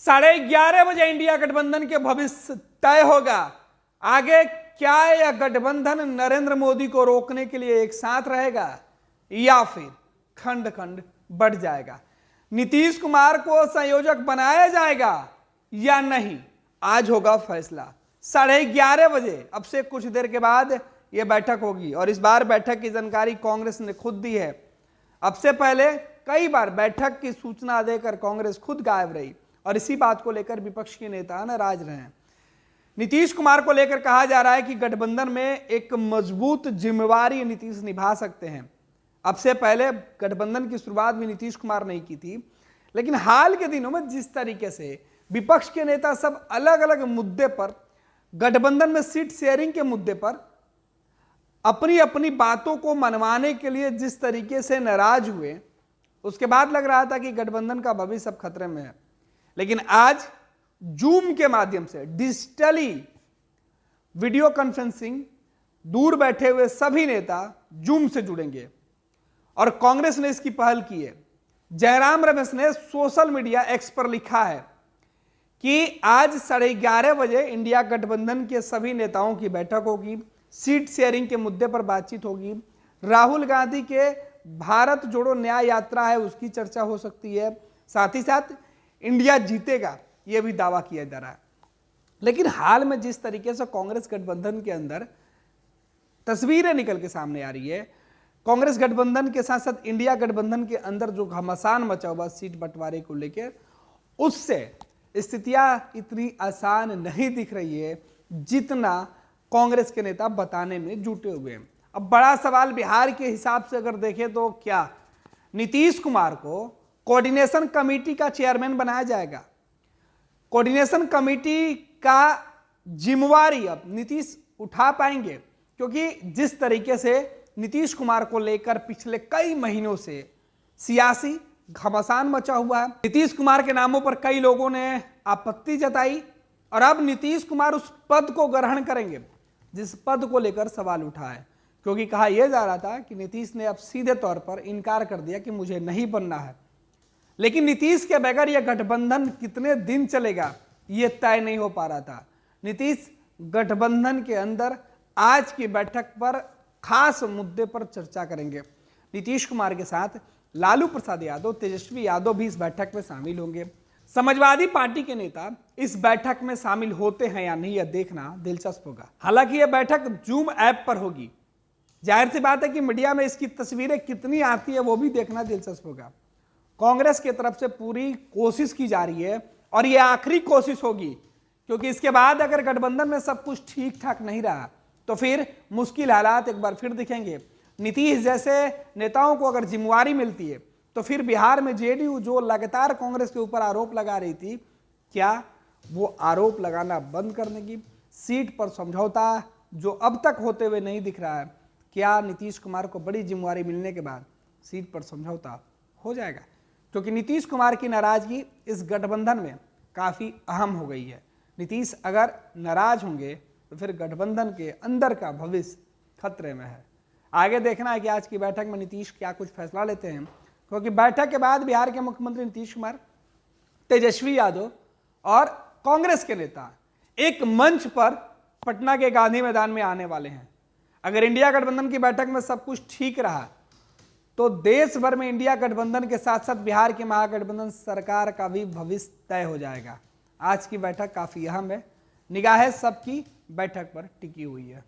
11:30 India गठबंधन के भविष्य तय होगा। आगे क्या यह गठबंधन नरेंद्र मोदी को रोकने के लिए एक साथ रहेगा या फिर खंड खंड बढ़ जाएगा? नीतीश कुमार को संयोजक बनाया जाएगा या नहीं, आज होगा फैसला। 11:30 अब से कुछ देर के बाद यह बैठक होगी और इस बार बैठक की जानकारी कांग्रेस ने खुद दी है। अब से पहले कई बार बैठक की सूचना देकर कांग्रेस खुद गायब रही और इसी बात को लेकर विपक्ष के नेता नाराज रहे हैं। नीतीश कुमार को लेकर कहा जा रहा है कि गठबंधन में एक मजबूत जिम्मेवारी नीतीश निभा सकते हैं। अब से पहले गठबंधन की शुरुआत भी नीतीश कुमार ने की थी, लेकिन हाल के दिनों में जिस तरीके से विपक्ष के नेता सब अलग अलग मुद्दे पर, गठबंधन में सीट शेयरिंग के मुद्दे पर अपनी अपनी बातों को मनवाने के लिए जिस तरीके से नाराज हुए, उसके बाद लग रहा था कि गठबंधन का भविष्य अब खतरे में है। लेकिन आज जूम के माध्यम से डिजिटली वीडियो कॉन्फ्रेंसिंग, दूर बैठे हुए सभी नेता जूम से जुड़ेंगे और कांग्रेस ने इसकी पहल की है। जयराम रमेश ने सोशल मीडिया एक्स पर लिखा है कि आज 11:30 इंडिया गठबंधन के सभी नेताओं की बैठक होगी, सीट शेयरिंग के मुद्दे पर बातचीत होगी, राहुल गांधी के भारत जोड़ो न्याय यात्रा है उसकी चर्चा हो सकती है, साथ ही साथ इंडिया जीतेगा यह भी दावा किया जा रहा है। लेकिन हाल में जिस तरीके से कांग्रेस गठबंधन के अंदर तस्वीरें निकल के सामने आ रही है, कांग्रेस गठबंधन के साथ साथ इंडिया गठबंधन के अंदर जो घमासान मचा हुआ सीट बंटवारे को लेकर, उससे स्थितियां इतनी आसान नहीं दिख रही है जितना कांग्रेस के नेता बताने में जुटे हुए हैं। अब बड़ा सवाल बिहार के हिसाब से अगर देखें तो क्या नीतीश कुमार को कोऑर्डिनेशन कमेटी का चेयरमैन बनाया जाएगा? कोऑर्डिनेशन कमेटी का जिम्मेवारी अब नीतीश उठा पाएंगे? क्योंकि जिस तरीके से नीतीश कुमार को लेकर पिछले कई महीनों से सियासी घमासान मचा हुआ है, नीतीश कुमार के नामों पर कई लोगों ने आपत्ति जताई और अब नीतीश कुमार उस पद को ग्रहण करेंगे जिस पद को लेकर सवाल उठा है। क्योंकि कहा यह जा रहा था कि नीतीश ने अब सीधे तौर पर इनकार कर दिया कि मुझे नहीं बनना है। लेकिन नीतीश के बगैर यह गठबंधन कितने दिन चलेगा यह तय नहीं हो पा रहा था। नीतीश गठबंधन के अंदर आज की बैठक पर खास मुद्दे पर चर्चा करेंगे। नीतीश कुमार के साथ लालू प्रसाद यादव, तेजस्वी यादव भी इस बैठक में शामिल होंगे। समाजवादी पार्टी के नेता इस बैठक में शामिल होते हैं या नहीं, यह देखना दिलचस्प होगा। हालांकि यह बैठक जूम ऐप पर होगी। जाहिर सी बात है कि मीडिया में इसकी तस्वीरें कितनी आती है वो भी देखना दिलचस्प होगा। कांग्रेस की तरफ से पूरी कोशिश की जा रही है और यह आखिरी कोशिश होगी, क्योंकि इसके बाद अगर गठबंधन में सब कुछ ठीक ठाक नहीं रहा तो फिर मुश्किल हालात एक बार फिर दिखेंगे। नीतीश जैसे नेताओं को अगर जिम्मेवारी मिलती है तो फिर बिहार में जेडीयू जो लगातार कांग्रेस के ऊपर आरोप लगा रही थी, क्या वो आरोप लगाना बंद करने की? सीट पर समझौता जो अब तक होते हुए नहीं दिख रहा है, क्या नीतीश कुमार को बड़ी जिम्मेवारी मिलने के बाद सीट पर समझौता हो जाएगा? क्योंकि नीतीश कुमार की नाराजगी इस गठबंधन में काफ़ी अहम हो गई है। नीतीश अगर नाराज होंगे तो फिर गठबंधन के अंदर का भविष्य खतरे में है। आगे देखना है कि आज की बैठक में नीतीश क्या कुछ फैसला लेते हैं, क्योंकि बैठक के बाद बिहार के मुख्यमंत्री नीतीश कुमार, तेजस्वी यादव और कांग्रेस के नेता एक मंच पर पटना के गांधी मैदान में आने वाले हैं। अगर इंडिया गठबंधन की बैठक में सब कुछ ठीक रहा तो देश भर में इंडिया गठबंधन के साथ साथ बिहार की महागठबंधन सरकार का भी भविष्य तय हो जाएगा। आज की बैठक काफी अहम है, निगाहें सबकी बैठक पर टिकी हुई है।